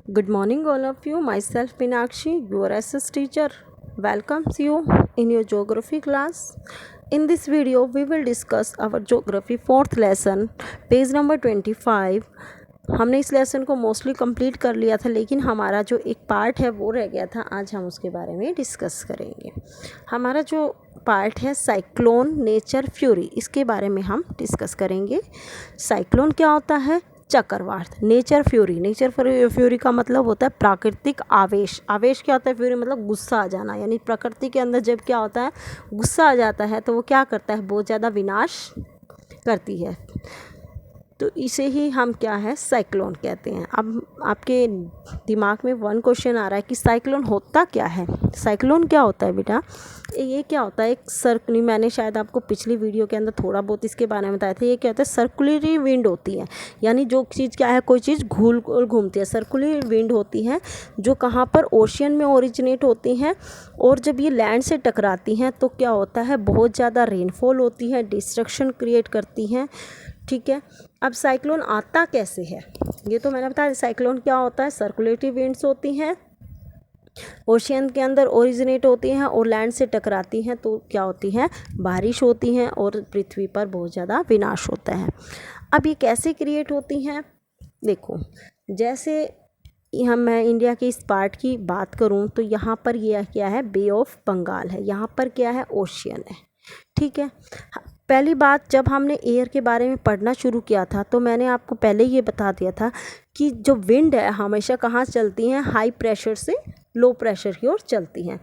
Good morning, all of you. Myself, Minakshi, your SS teacher, welcomes you in your geography class. In this video, we will discuss our geography fourth lesson, page number 25. हमने इस lesson को mostly complete कर लिया था, लेकिन हमारा जो एक पार्ट है वो रह गया था. आज हम उसके बारे में डिस्कस करेंगे. हमारा जो पार्ट है साइक्लोन, नेचर, फ्यूरी, इसके बारे में हम डिस्कस करेंगे. साइक्लोन क्या होता है? चक्रवात. नेचर फ्यूरी का मतलब होता है प्राकृतिक आवेश. आवेश क्या होता है? फ्यूरी मतलब गुस्सा आ जाना. यानी प्रकृति के अंदर जब क्या होता है, गुस्सा आ जाता है तो वो क्या करता है, बहुत ज़्यादा विनाश करती है. तो इसे ही हम क्या है, साइक्लोन कहते हैं. अब आपके दिमाग में वन क्वेश्चन आ रहा है कि साइक्लोन होता क्या है. साइक्लोन क्या होता है बेटा? ये क्या होता है, एक सर्कुलर, मैंने शायद आपको पिछली वीडियो के अंदर थोड़ा बहुत इसके बारे में बताया था. ये क्या होता है, सर्कुलरी विंड होती है. यानी जो चीज़ क्या है, कोई चीज़ घूमती है. सर्कुलरी विंड होती है जो कहाँ पर, ओशियन में ओरिजिनेट होती हैं. और जब ये लैंड से टकराती हैं तो क्या होता है, बहुत ज़्यादा रेनफॉल होती है, डिस्ट्रक्शन क्रिएट करती हैं. ठीक है. अब साइक्लोन आता कैसे है, ये तो मैंने बताया. साइक्लोन क्या होता है, सर्कुलेटरी विंड्स होती हैं, ओशियन के अंदर ओरिजिनेट होती हैं और लैंड से टकराती हैं तो क्या होती हैं, बारिश होती हैं और पृथ्वी पर बहुत ज़्यादा विनाश होता है. अब ये कैसे क्रिएट होती हैं? देखो, जैसे मैं इंडिया के इस पार्ट की बात करूं तो यहाँ पर यह क्या है, बे ऑफ बंगाल है. यहाँ पर क्या है, ओशियन है. ठीक है. पहली बात, जब हमने एयर के बारे में पढ़ना शुरू किया था तो मैंने आपको पहले ये बता दिया था कि जो विंड है हमेशा कहाँ चलती हैं, हाई प्रेशर से लो प्रेशर की ओर चलती हैं.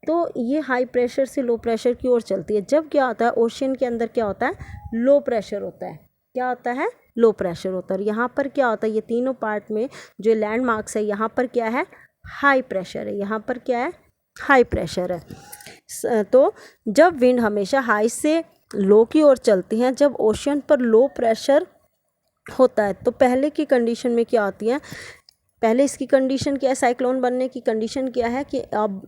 तो ये हाई प्रेशर से लो प्रेशर की ओर चलती है. जब क्या होता है, ओशियन के अंदर क्या होता है, लो प्रेशर होता है. क्या होता है, लो प्रेशर होता है. यहाँ पर क्या होता है, ये तीनों पार्ट में जो लैंडमार्क्स है, यहाँ पर क्या है, हाई प्रेशर है. यहाँ पर क्या है, हाई प्रेशर है. तो जब विंड हमेशा हाई से लो की ओर चलती हैं, जब ओशियन पर लो प्रेशर होता है तो पहले की कंडीशन में क्या होती है, पहले इसकी कंडीशन क्या है, साइक्लोन बनने की कंडीशन क्या है कि अब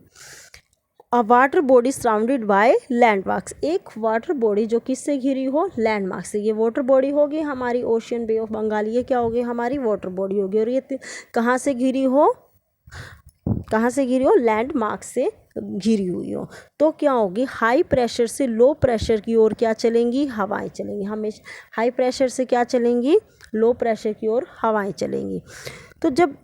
अ water body surrounded by landmarks. एक वाटर बॉडी जो किससे घिरी हो, लैंडमार्क से. ये वाटर बॉडी होगी हमारी ओशियन, बे ऑफ बंगाल. ये क्या होगी, हमारी वाटर बॉडी होगी. और ये कहाँ से घिरी हो, कहाँ से घिरी हो, लैंडमार्क से घिरी हुई हो. तो क्या होगी, हाई प्रेशर से लो प्रेशर की ओर क्या चलेंगी, हवाएं चलेंगी. हमेशा हाई प्रेशर से क्या चलेंगी, लो प्रेशर की ओर हवाएं चलेंगी. तो जब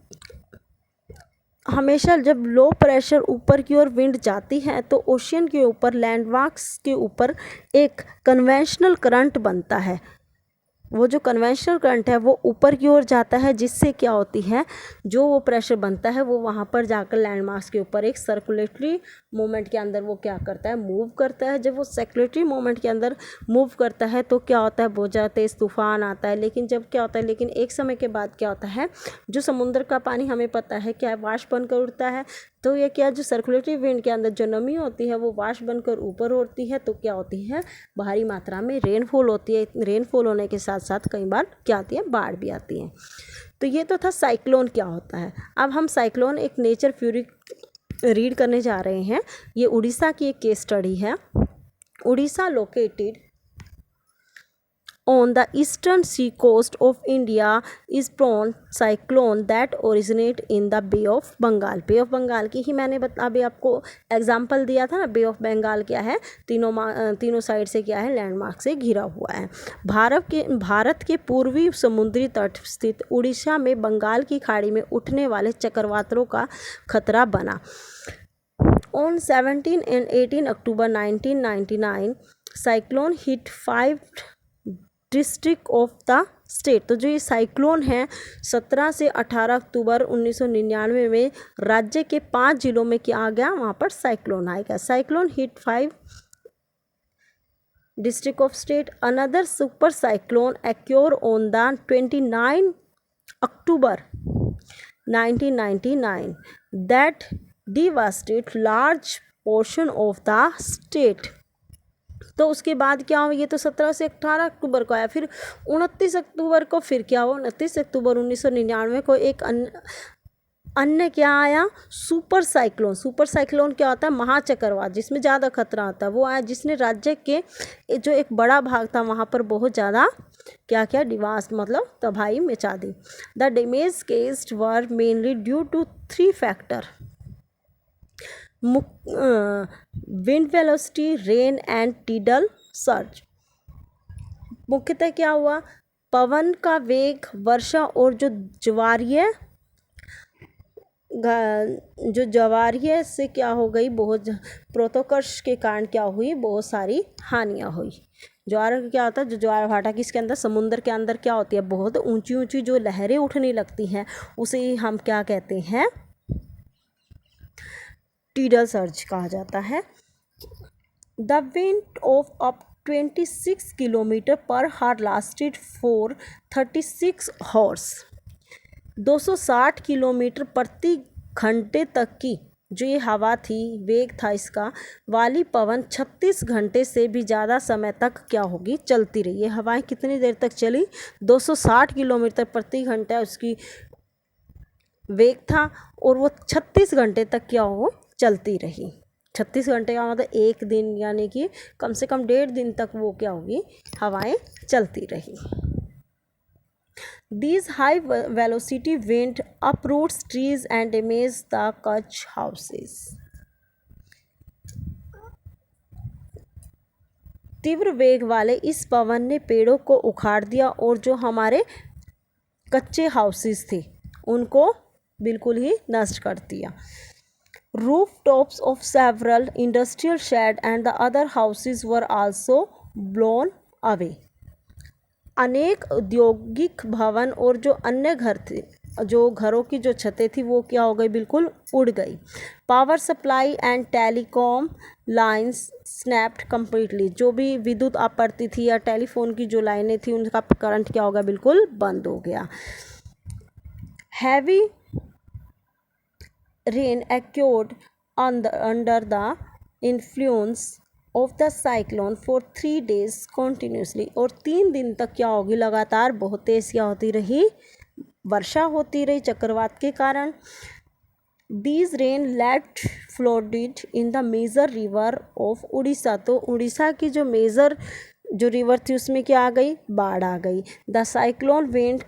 हमेशा जब लो प्रेशर ऊपर की ओर विंड जाती है तो ओशियन के ऊपर, लैंडमार्क्स के ऊपर एक कन्वेंशनल करंट बनता है. वो जो कन्वेंशनल करंट है वो ऊपर की ओर जाता है, जिससे क्या होती है, जो वो प्रेशर बनता है वो वहाँ पर जाकर लैंडमार्क्स के ऊपर एक सर्कुलेटरी मूवमेंट के अंदर वो क्या करता है, मूव करता है. जब वो सर्कुलेटरी मूवमेंट के अंदर मूव करता है तो क्या होता है, बहुत ज़्यादा तेज़ तूफान आता है. लेकिन जब क्या होता है, लेकिन एक समय के बाद क्या होता है, जो समुद्र का पानी हमें पता है क्या है, वाष्प बनकर उड़ता है. तो ये क्या, जो सर्कुलेटरी विंड के अंदर जो नमी होती है वो वाष्प बनकर ऊपर उड़ती है. तो क्या होती है, भारी मात्रा में रेनफॉल होती है. रेनफॉल होने के साथ साथ कई बार क्या आती है, बाढ़ भी आती है. तो ये तो था साइक्लोन क्या होता है. अब हम साइक्लोन, एक नेचर फ्यूरी रीड करने जा रहे हैं. ये उड़ीसा की एक केस स्टडी है. Orissa located on the eastern sea coast of India is prone cyclone that originate in the Bay of Bengal. Bay of Bengal की ही मैंने अभी आपको एग्जाम्पल दिया था ना. बे ऑफ बंगाल क्या है, तीनों साइड से क्या है, लैंडमार्क से घिरा हुआ है. भारत के पूर्वी समुद्री तट स्थित उड़ीसा में बंगाल की खाड़ी में उठने वाले चक्रवातों का खतरा बना. On 17 and 18 October 1999, cyclone hit 5 district of the state. तो जो ये साइक्लोन है 17 से 18 अक्टूबर 1999 में राज्य के 5 जिलों में क्या आ गया, वहाँ पर साइक्लोन आएगा. Cyclone hit 5 district of state. Another super cyclone accrue on the 29 October 1999 that devastated large portion of the state. तो उसके बाद क्या हो, ये तो 17 से 18 अक्टूबर को आया. फिर 29 अक्टूबर को फिर क्या हुआ, 29 अक्टूबर 1999 को एक अन्य क्या आया, सुपर साइक्लोन। सुपर साइक्लोन क्या होता है, महाचक्रवात, जिसमें ज़्यादा खतरा होता है, वो आया जिसने राज्य के जो एक बड़ा भाग था वहाँ पर बहुत ज़्यादा क्या क्या डिवास्ट मतलब तबाही मचा दी। The damage caused were mainly due to 3 factor, wind velocity, rain and tidal surge. मुख्यतः क्या हुआ, पवन का वेग, वर्षा और जो ज्वारीय से क्या हो गई, बहुत प्रोतोकर्ष के कारण क्या हुई, बहुत सारी हानियाँ हुई। ज्वार क्या होता है, जो ज्वार भाटा किसके अंदर, समुद्र के अंदर क्या होती है, बहुत ऊंची ऊंची जो लहरें उठने लगती हैं, उसे हम क्या कहते हैं, टीडल सर्ज कहा जाता है। The wind of up 26 kilometre पर हार लास्टेड फॉर 36 हॉर्स। 260 किलोमीटर प्रति घंटे तक की जो ये हवा थी, वेग था इसका, वाली पवन 36 घंटे से भी ज़्यादा समय तक क्या होगी, चलती रही। ये हवाएं कितनी देर तक चली, 260 किलोमीटर प्रति घंटा उसकी वेग था और वो 36 घंटे तक क्या हो, चलती रही। 36 घंटे का मतलब एक दिन, यानी कि कम से कम 1.5 दिन तक वो क्या होगी, हवाएं चलती रही। These high velocity wind uproots trees and damage the Kutch houses. तीव्र वेग वाले इस पवन ने पेड़ों को उखाड़ दिया और जो हमारे कच्चे हाउसेस थे उनको बिल्कुल ही नष्ट कर दिया। Rooftops of several industrial sheds and the other houses were also blown away. अनेक औद्योगिक भवन और जो अन्य घर थे, जो घरों की जो छतें थी वो क्या हो गई, बिल्कुल उड़ गई। Power supply and telecom lines snapped completely. जो भी विद्युत आपूर्ति थी या टेलीफोन की जो लाइनें थी उनका करंट क्या होगा, बिल्कुल बंद हो गया। Heavy rain occurred under the influence of the cyclone for 3 days continuously। और 3 दिन तक क्या होगी, लगातार बहुत तेज क्या होती रही, वर्षा होती रही चक्रवात के कारण। These rain led flooded in the major river of Orissa. तो उड़ीसा की जो मेजर जो रिवर थी उसमें क्या आ गई, बाढ़ आ गई। The cyclone wind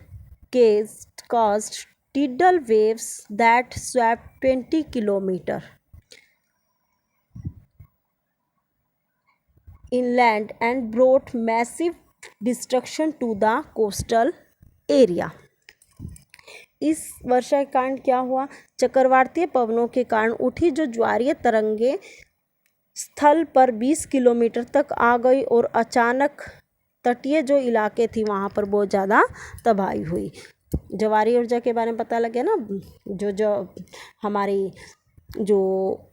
caused tidal waves that swept 20 kilometer inland and brought massive destruction to the coastal area। इस वर्षा के कारण क्या हुआ, चक्रवातीय पवनों के कारण उठी जो ज्वारीय तरंगे स्थल पर 20 किलोमीटर तक आ गई और अचानक तटीय जो इलाके थी वहाँ पर बहुत ज़्यादा तबाही हुई। ज्वारीय ऊर्जा के बारे में पता लग गया ना, जो हमारी जो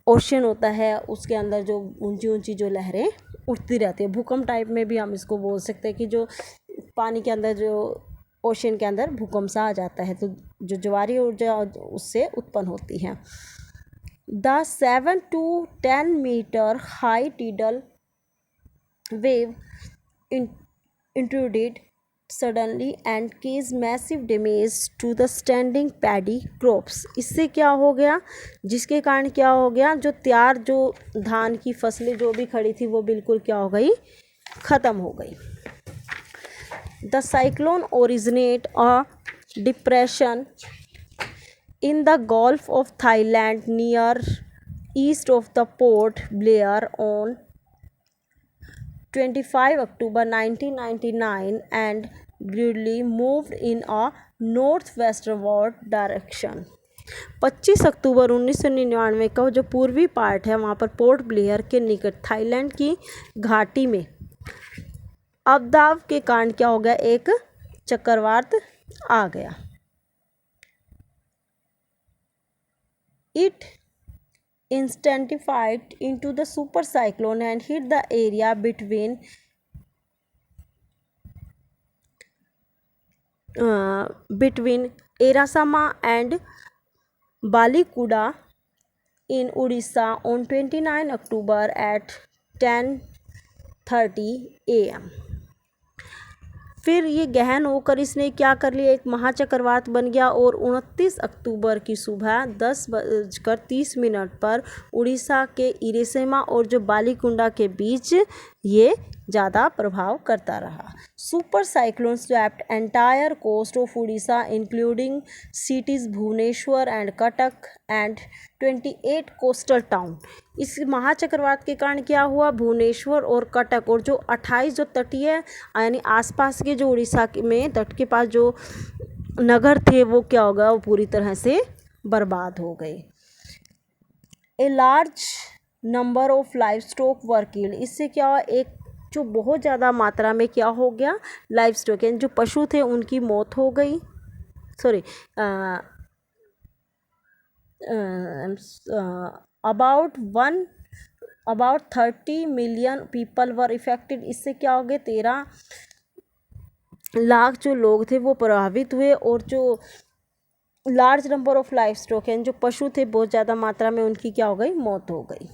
ओशन होता है उसके अंदर जो ऊंची ऊंची जो लहरें उठती रहती है, भूकंप टाइप में भी हम इसको बोल सकते हैं कि जो पानी के अंदर जो ओशन के अंदर भूकंप सा आ जाता है, तो जो ज्वारीय ऊर्जा उससे उत्पन्न होती है। The 7 to 10 metre high tidal wave intruded suddenly and caused massive damage to the standing paddy crops। इससे क्या हो गया, जिसके कारण क्या हो गया, जो तैयार जो धान की फसलें जो भी खड़ी थी वो बिल्कुल क्या हो गई, ख़त्म हो गई। The cyclone originate a depression in the Gulf of Thailand near east of the Port Blair on 25 October 1999 and gradually moved in a northwestward direction। 25 अक्टूबर 1999 का जो पूर्वी पार्ट है वहाँ पर पोर्ट ब्लेयर के निकट थाईलैंड की घाटी में अवदाव के कारण क्या हो गया, एक चक्रवात आ गया। It intensified into the super cyclone and hit the area between Erasama and Balikuda in Odisha on 29 October at 10:30 am। फिर ये गहन होकर इसने क्या कर लिया, एक महाचक्रवात बन गया और 29 अक्टूबर की सुबह 10:30 पर उड़ीसा के इरेसेमा और जो बालीकुंडा के बीच ये ज़्यादा प्रभाव करता रहा। Super cyclone swept entire coast of Orissa including cities Bhubaneswar and Cuttack and 28 coastal town. इस महाचक्रवात के कारण क्या हुआ, भुवनेश्वर और कटक और जो 28 जो तटीय यानी आसपास के जो उड़ीसा में तट के पास जो नगर थे वो क्या हो गया, वो पूरी तरह से बर्बाद हो गए। A large number of live stock were killed. इससे क्या हुआ, एक जो बहुत ज़्यादा मात्रा में क्या हो गया, लाइव स्टॉक यानी जो पशु थे उनकी मौत हो गई। Sorry, about 30 million people were affected. इससे क्या हो गया, 13 लाख जो लोग थे वो प्रभावित हुए और जो large number of life stock यानी जो पशु थे बहुत ज़्यादा मात्रा में उनकी क्या हो गई, मौत हो गई।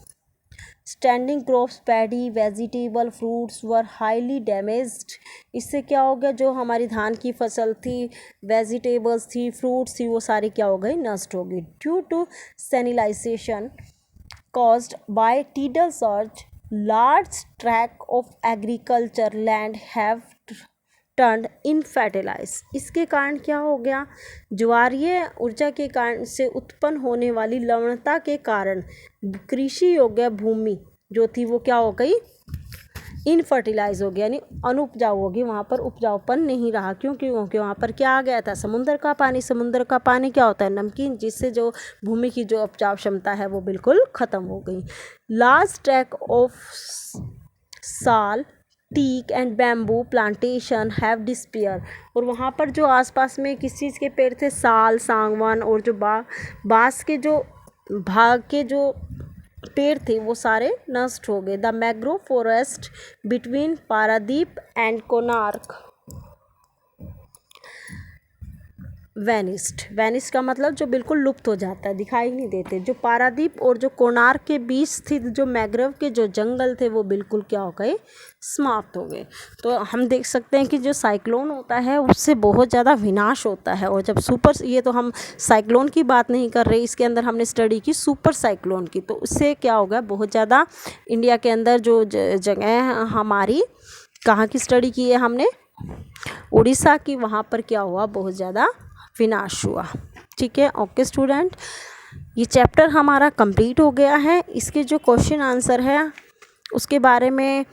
Standing crops paddy vegetable fruits वर हाईली डैमेज्ड। इससे क्या हो गया, जो हमारी धान की फसल थी, वेजिटेबल्स थी, फ्रूट्स थी, वो सारी क्या हो गई, नष्ट हो गई। Due to salinization caused by tidal surge, large tract of agriculture land have turned infertilized। इसके कारण क्या हो गया, ज्वारीय ऊर्जा के कारण से उत्पन्न होने वाली लवणता के कारण कृषि योग्य भूमि जो थी वो क्या हो गई, इनफर्टिलाइज हो गया यानी अनुपजाऊ होगी, वहाँ पर उपजाऊपन नहीं रहा। क्योंकि वहाँ पर क्या आ गया था, समुद्र का पानी। समुद्र का पानी क्या होता है, नमकीन, जिससे जो भूमि की जो उपजाऊ क्षमता है वो बिल्कुल ख़त्म हो गई। Large track of sal teak and bamboo plantation have disappear. और वहाँ पर जो आसपास में किस चीज़ के पेड़ थे, साल, सांगवान और जो बाँस के जो भाग के जो पेड़ थे वो सारे नष्ट हो गए। The mangrove forest between Paradip and Konark vanished का मतलब जो बिल्कुल लुप्त हो जाता है, दिखाई नहीं देते। जो पारादीप और जो कोणार्क के बीच स्थित जो मैंग्रोव के जो जंगल थे वो बिल्कुल क्या हो गए, समाप्त हो गए। तो हम देख सकते हैं कि जो साइक्लोन होता है उससे बहुत ज़्यादा विनाश होता है। और जब ये तो हम साइक्लोन की बात नहीं कर रहे, इसके अंदर हमने स्टडी की सुपर साइक्लोन की। तो उससे क्या होगा, बहुत ज़्यादा इंडिया के अंदर जो जगह हमारी कहाँ की स्टडी की है हमने, उड़ीसा की, वहाँ पर क्या हुआ, बहुत ज़्यादा विनाश हुआ। ठीक है, ओके स्टूडेंट, ये चैप्टर हमारा कंप्लीट हो गया है। इसके जो क्वेश्चन आंसर है उसके बारे में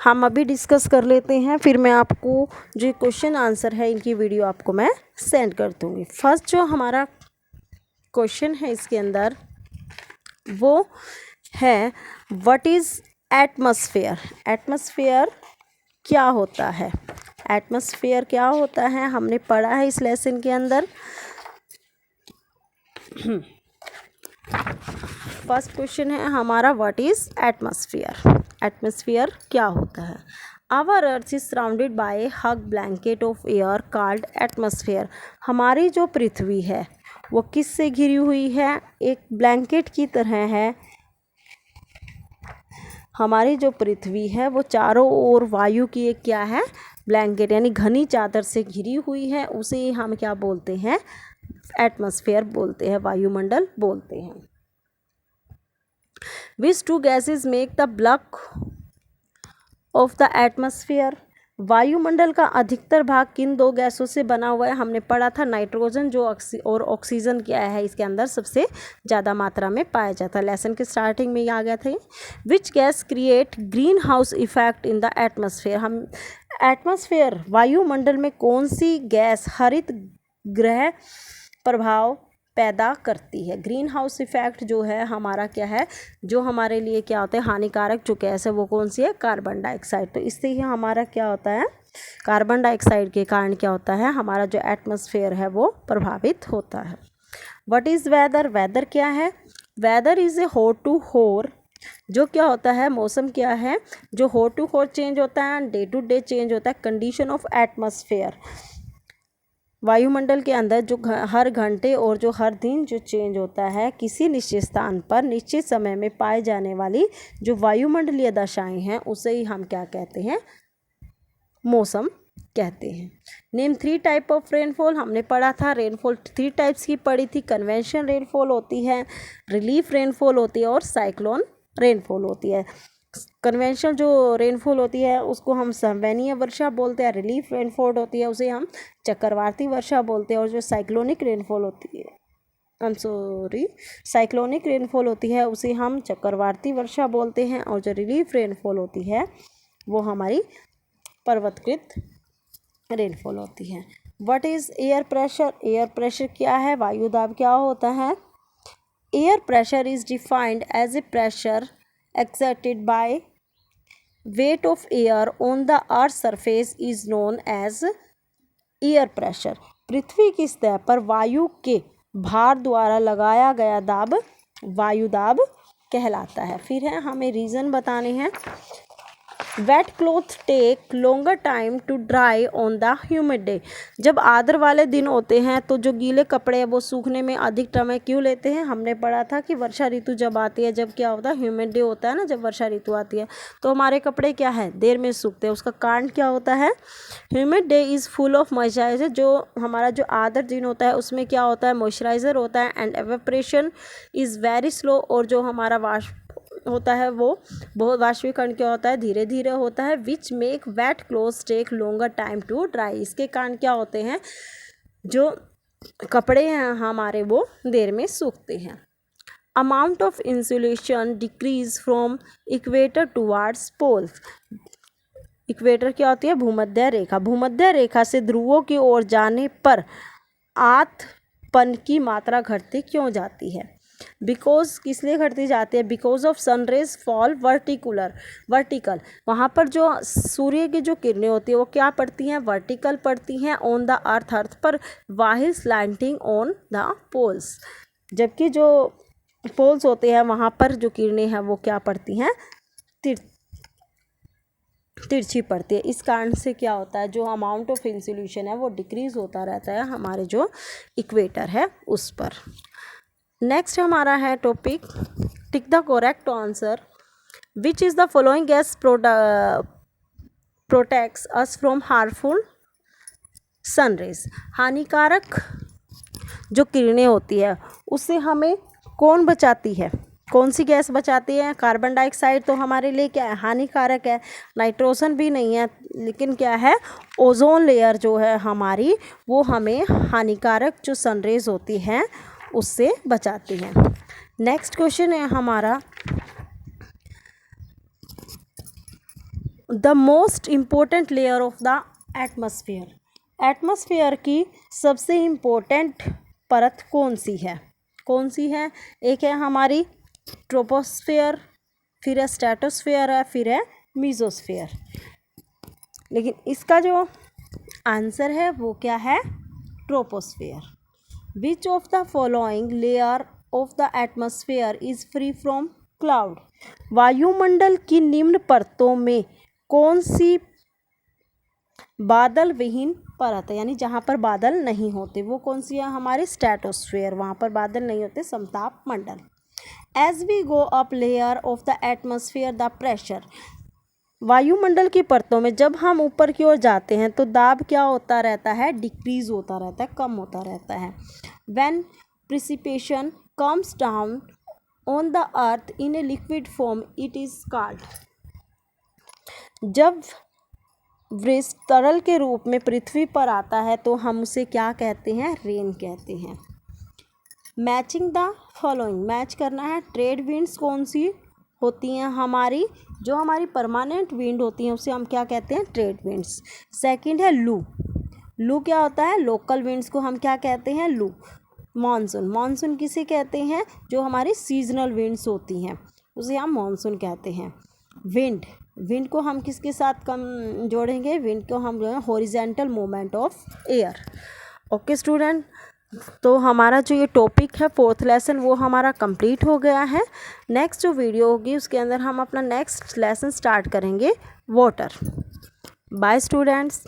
हम अभी डिस्कस कर लेते हैं, फिर मैं आपको जो क्वेश्चन आंसर है इनकी वीडियो आपको मैं सेंड कर दूँगी। फर्स्ट जो हमारा क्वेश्चन है इसके अंदर वो है, व्हाट इज़ एटमॉस्फेयर। एटमॉस्फेयर क्या होता है, एटमॉस्फेयर क्या होता है, हमने पढ़ा है इस लेसन के अंदर। फर्स्ट क्वेश्चन है हमारा, व्हाट इज़ एटमॉस्फेयर। एटमॉस्फेयर क्या होता है। Our earth is surrounded by a huge blanket of air called atmosphere. हमारी जो पृथ्वी है वो किससे घिरी हुई है, एक ब्लैंकेट की तरह है। हमारी जो पृथ्वी है वो चारों ओर वायु की एक क्या है, ब्लैंकेट यानी घनी चादर से घिरी हुई है। उसे ही हम क्या बोलते हैं, एटमॉस्फेयर बोलते हैं, वायुमंडल बोलते हैं। Which two gases make the bulk of the atmosphere. वायुमंडल का अधिकतर भाग किन दो गैसों से बना हुआ है, हमने पढ़ा था नाइट्रोजन जो और ऑक्सीजन क्या है इसके अंदर सबसे ज़्यादा मात्रा में पाया जाता है। लेसन के स्टार्टिंग में ही आ गया था। Which gas create green house effect in the atmosphere. हम एटमॉस्फेयर वायुमंडल में कौन सी गैस हरित गृह प्रभाव पैदा करती है। ग्रीन हाउस इफेक्ट जो है हमारा क्या है, जो हमारे लिए क्या होता है हानिकारक जो गैस है वो कौन सी है, कार्बन डाइऑक्साइड। तो इससे ही हमारा क्या होता है, कार्बन डाइऑक्साइड के कारण क्या होता है, हमारा जो एटमॉस्फेयर है वो प्रभावित होता है। What is weather. वेदर क्या है, weather is a hot to hour, जो क्या होता है, मौसम क्या है जो हॉट टू हॉट चेंज होता है, डे टू डे चेंज होता है। कंडीशन ऑफ एटमॉस्फेयर, वायुमंडल के अंदर जो हर घंटे और जो हर दिन जो चेंज होता है किसी निश्चित स्थान पर निश्चित समय में पाए जाने वाली जो वायुमंडलीय दशाएं हैं उसे ही हम क्या कहते हैं, मौसम कहते हैं। नेम 3 टाइप ऑफ रेनफॉल, हमने पढ़ा था रेनफॉल 3 टाइप्स की पढ़ी थी। कन्वेंशनल रेनफॉल होती है, रिलीफ रेनफॉल होती है और साइक्लोन रेनफॉल होती है। कन्वेंशनल जो रेनफॉल होती है उसको हम संवहनीय वर्षा बोलते हैं, रिलीफ रेनफॉल होती है उसे हम चक्रवाती वर्षा बोलते हैं, और जो साइक्लोनिक रेनफॉल होती है साइक्लोनिक रेनफॉल होती है उसे हम चक्रवाती वर्षा बोलते हैं, और जो रिलीफ रेनफॉल होती है वो हमारी पर्वतकृत रेनफॉल होती है। What is air pressure? Air pressure क्या है? वायु दाब क्या होता है? Air pressure is defined as a pressure exerted by weight of air on the earth's surface is known as air pressure। पृथ्वी की सतह पर वायु के भार द्वारा लगाया गया दाब वायु दाब कहलाता है। फिर है हमें रीज़न बताने हैं। Wet cloth take longer time to dry on the humid day. जब आर्द्र वाले दिन होते हैं तो जो गीले कपड़े हैं वो सूखने में अधिक समय क्यों लेते हैं? हमने पढ़ा था कि वर्षा ऋतु जब आती है, जब क्या होता है ह्यूमिड डे होता है ना, जब वर्षा ऋतु आती है तो हमारे कपड़े क्या है देर में सूखते हैं। उसका कारण क्या होता है? Humid day is full of moisturiser. जो हमारा जो आर्द्र दिन होता है उसमें क्या होता है मॉइस्चराइजर होता है, and evaporation is very slow. और जो हमारा वाष्प होता है वो बहुत वाष्पीकरण क्या होता है धीरे धीरे होता है। Which make wet clothes take longer time to dry. इसके कारण क्या होते हैं जो कपड़े हैं हमारे वो देर में सूखते हैं। Amount of insulation decrease from equator towards poles. Equator क्या होती है? भूमध्य रेखा। भूमध्य रेखा से ध्रुवों की ओर जाने पर आतपन की मात्रा घटती क्यों जाती है? बिकॉज किस लिए घटती जाती है? Because of sun rays fall vertical. वहाँ पर जो सूर्य की जो किरणें होती है वो क्या पड़ती हैं? वर्टिकल पड़ती हैं ऑन द अर्थ पर, वाहिल स्लैंटिंग ऑन द पोल्स। जबकि जो पोल्स होते हैं वहाँ पर जो किरणें हैं वो क्या पड़ती हैं? तिरछी पड़ती है। इस कारण से क्या होता है जो अमाउंट ऑफ इंसुलेशन है वो डिक्रीज होता रहता है हमारे जो इक्वेटर है उस पर। नेक्स्ट हमारा है topic tick the correct answer. Which is the following gas protects us from harmful sun rays. हानिकारक जो किरणें होती है उससे हमें कौन बचाती है? कौन सी गैस बचाती है? कार्बन डाइऑक्साइड तो हमारे लिए क्या है? हानिकारक है। नाइट्रोजन भी नहीं है, लेकिन क्या है ओजोन लेयर जो है हमारी वो हमें हानिकारक जो सनरेज होती हैं उससे बचाती हैं। नेक्स्ट क्वेश्चन है हमारा the most important layer of the atmosphere. Atmosphere की सबसे इम्पोर्टेंट परत कौन सी है? कौन सी है? एक है हमारी ट्रोपोस्फेयर, फिर है स्ट्रेटोस्फेयर है, फिर है मीजोस्फेयर। लेकिन इसका जो आंसर है वो क्या है? Troposphere. Which of the following layer of the atmosphere is free from cloud. वायुमंडल की निम्न परतों में कौन सी बादल विहीन परत है? यानी जहाँ पर बादल नहीं होते वो कौन सी है? हमारी स्ट्रेटोस्फेयर। वहाँ पर बादल नहीं होते, समताप मंडल। As we go up layer of the atmosphere the pressure. वायुमंडल की परतों में जब हम ऊपर की ओर जाते हैं तो दाब क्या होता रहता है? डिक्रीज होता रहता है, कम होता रहता है। When precipitation comes down on the earth in a liquid form it is called. जब वृष्टि तरल के रूप में पृथ्वी पर आता है तो हम उसे क्या कहते हैं? रेन कहते हैं। मैचिंग द फॉलोइंग, मैच करना है। ट्रेड विंड्स कौन सी होती हैं? हमारी जो हमारी परमानेंट विंड होती हैं उसे हम क्या कहते हैं? Trade winds. सेकंड है लू। लू क्या होता है? लोकल विंड्स को हम क्या कहते हैं? लू। मॉनसून, मॉनसून किसे कहते हैं? जो हमारी सीजनल विंड्स होती हैं उसे हम मॉनसून कहते हैं। विंड, विंड को हम किसके साथ कम जोड़ेंगे? विंड को हम जो है horizontal movement of air. Okay student, तो हमारा जो ये टॉपिक है 4th लेसन वो हमारा कंप्लीट हो गया है। नेक्स्ट जो वीडियो होगी उसके अंदर हम अपना नेक्स्ट लेसन स्टार्ट करेंगे वाटर। Bye students.